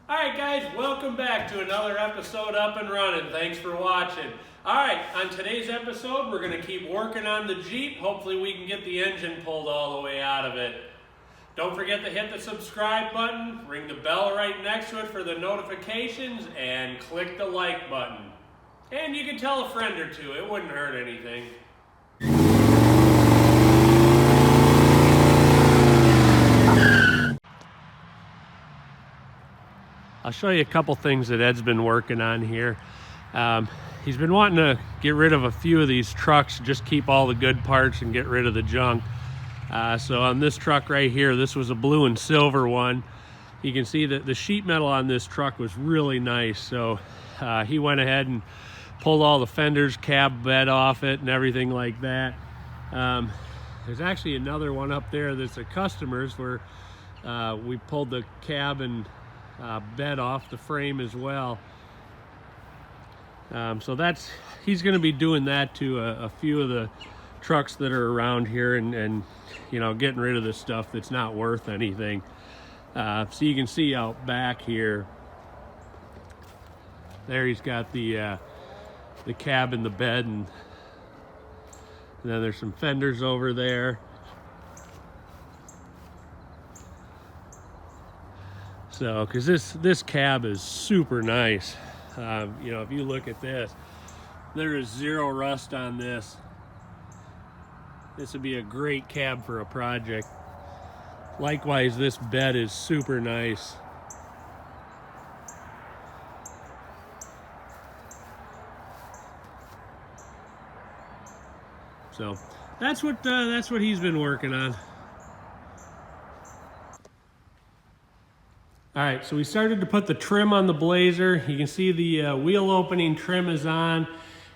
Alright guys, welcome back to another episode Up and Running. Thanks for watching. Alright, on today's episode we're going to keep working on the Jeep. Hopefully we can get the engine pulled all the way out of it. Don't forget to hit the subscribe button, ring the bell right next to it for the notifications, and click the like button. And you can tell a friend or two, it wouldn't hurt anything. I'll show you a couple things that Ed's been working on here. He's been wanting to get rid of a few of these trucks, just keep all the good parts and get rid of the junk. So on this truck right here, this was a blue and silver one. You can see that the sheet metal on this truck was really nice. So he went ahead and pulled all the fenders, cab bed off it and everything like that. There's actually another one up there that's a customer's where we pulled the cab and bed off the frame as well. So he's going to be doing that to a few of the trucks that are around here and you know, getting rid of this stuff that's not worth anything. So you can see out back here, there he's got the cab and the bed, and then there's some fenders over there. So, because this cab is super nice. You know, if you look at this, there is zero rust on this. This would be a great cab for a project. Likewise, this bed is super nice. So that's what he's been working on. All right, so we started to put the trim on the Blazer. You can see the wheel opening trim is on,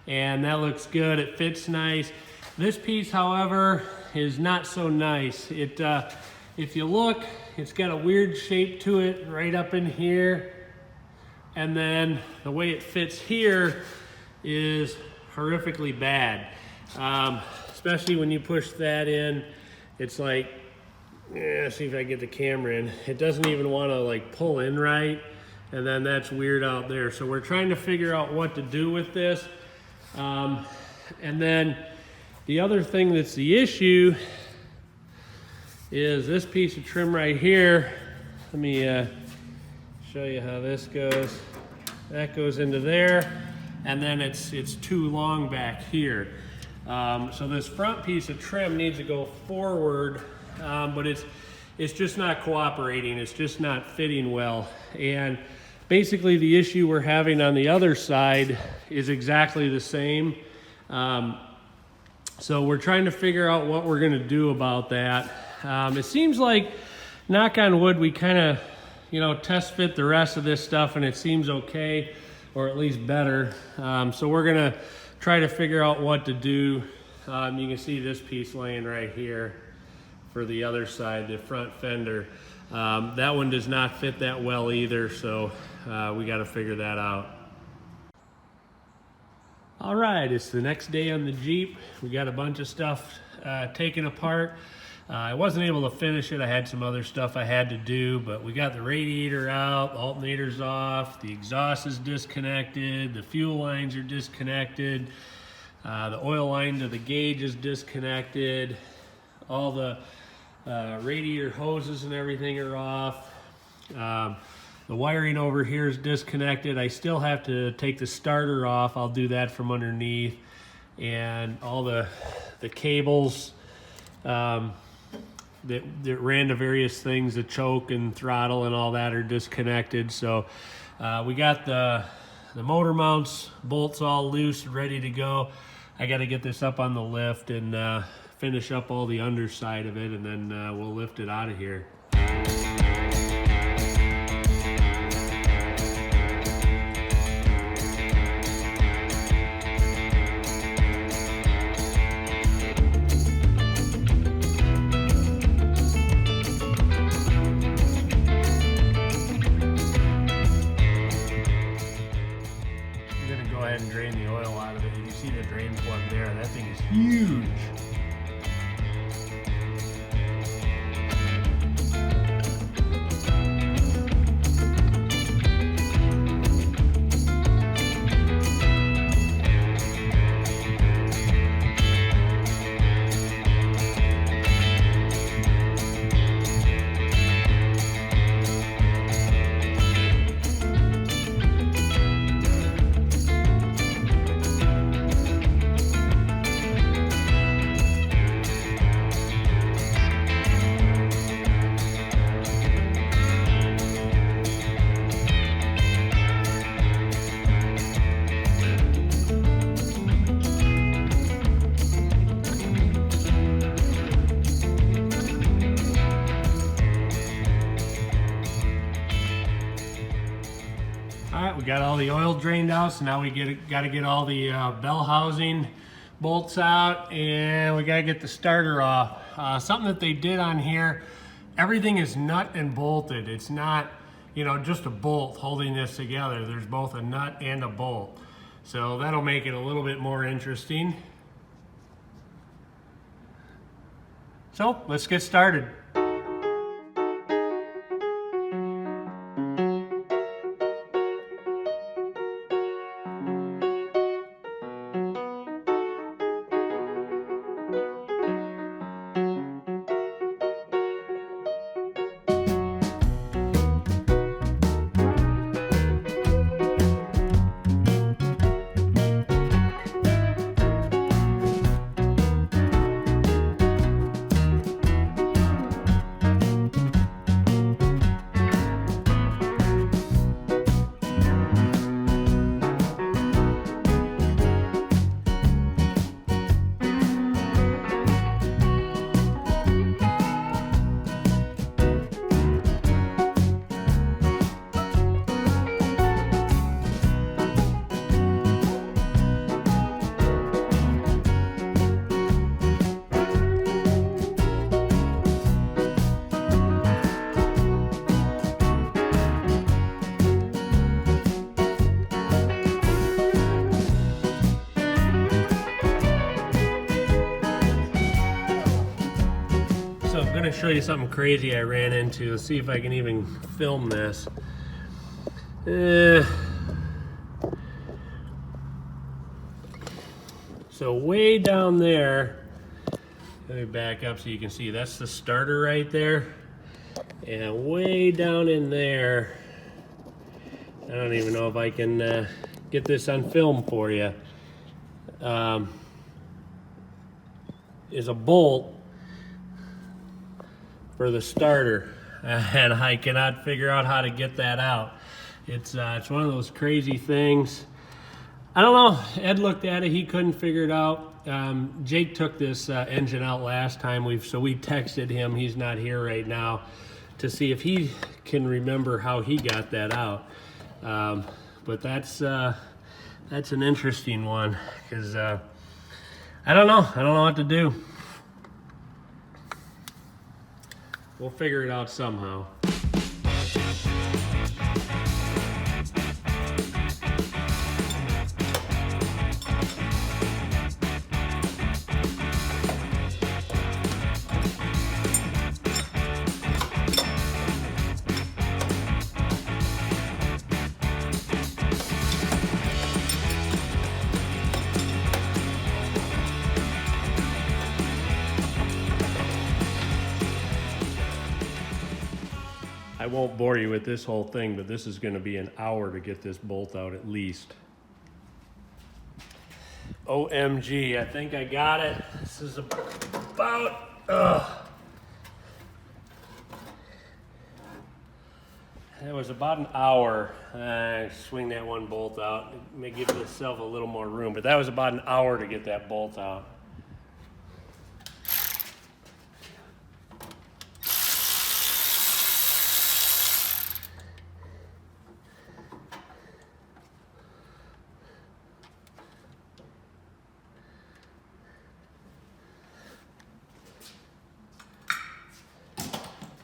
and that looks good. It fits nice. This piece, however, is not so nice. If you look, it's got a weird shape to it right up in here, and then the way it fits here is horrifically bad. Especially when you push that in, it's like, see if I get the camera in. It doesn't even want to like pull in right, and then that's weird out there. So we're trying to figure out what to do with this. And then the other thing that's the issue is this piece of trim right here. Let me show you how this goes. That goes into there, and then it's too long back here. So this front piece of trim needs to go forward, but it's just not cooperating. It's just not fitting well. And basically the issue we're having on the other side is exactly the same. So we're trying to figure out what we're gonna do about that. It seems like, knock on wood, we kind of, you know, test fit the rest of this stuff and it seems okay, or at least better. So we're gonna try to figure out what to do. You can see this piece laying right here for the other side, the front fender. That one does not fit that well either, so we got to figure that out. All right, it's the next day on the Jeep. We got a bunch of stuff taken apart. I wasn't able to finish it. I had some other stuff I had to do, but we got the radiator out, the alternator's off, the exhaust is disconnected, the fuel lines are disconnected, the oil line to the gauge is disconnected, all the radiator hoses and everything are off. The wiring over here is disconnected. I still have to take the starter off. I'll do that from underneath. And all the cables that ran to various things, the choke and throttle and all that, are disconnected. So we got the motor mounts, bolts all loose, ready to go. I got to get this up on the lift and finish up all the underside of it, and then we'll lift it out of here. And drain the oil out of it. You see the drain plug there, that thing is huge. All right, we got all the oil drained out, so now we got to get all the bell housing bolts out, and we got to get the starter off. Something that they did on here, everything is nut and bolted. It's not, you know, just a bolt holding this together. There's both a nut and a bolt. So that'll make it a little bit more interesting. So let's get started. I'm going to show you something crazy I ran into. Let's see if I can even film this. So way down there, let me back up so you can see, that's the starter right there. And way down in there, I don't even know if I can get this on film for you, is a bolt for the starter, and I cannot figure out how to get that out. It's one of those crazy things. I don't know, Ed looked at it, he couldn't figure it out. Jake took this engine out last time, so we texted him, he's not here right now, to see if he can remember how he got that out. But that's an interesting one, because I don't know what to do. We'll figure it out somehow. I won't bore you with this whole thing, but this is going to be an hour to get this bolt out at least. OMG, I think I got it. This is about, it was about an hour. Swing that one bolt out. It may give yourself a little more room, but that was about an hour to get that bolt out.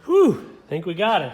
Whew, I think we got it.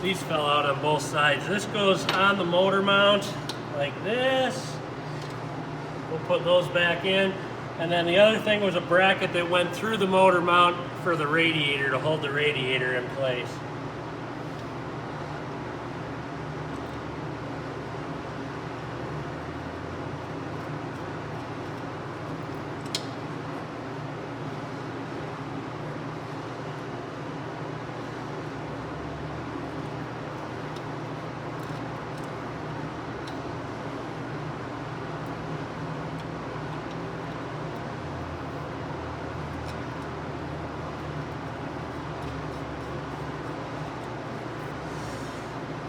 These fell out on both sides. This goes on the motor mount like this. We'll put those back in. And then the other thing was a bracket that went through the motor mount for the radiator, to hold the radiator in place.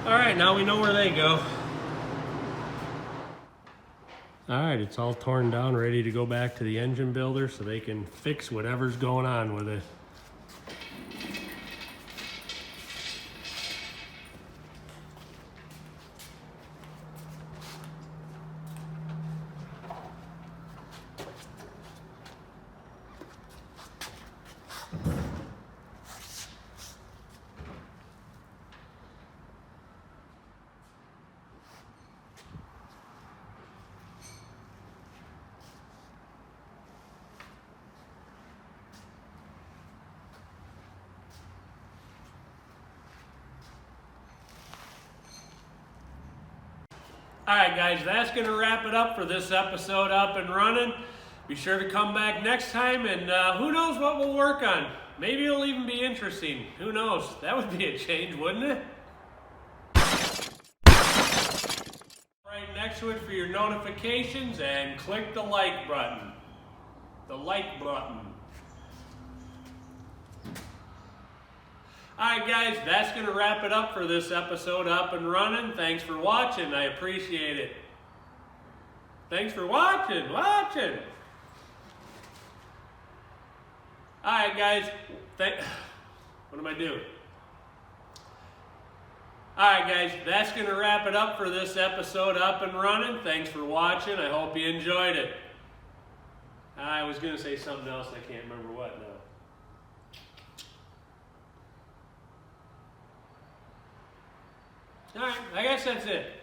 All right, now we know where they go. All right, it's all torn down, ready to go back to the engine builder so they can fix whatever's going on with it. All right, guys, that's going to wrap it up for this episode Up and Running. Be sure to come back next time, and who knows what we'll work on. Maybe it'll even be interesting. Who knows? That would be a change, wouldn't it? Right next to it for your notifications, and click the like button. The like button. Alright guys, that's going to wrap it up for this episode Up and Running. Thanks for watching. I appreciate it. Thanks for watching. Alright guys, what am I doing? Alright guys, that's going to wrap it up for this episode Up and Running. Thanks for watching. I hope you enjoyed it. I was going to say something else. I can't remember what now. Alright, I guess that's it.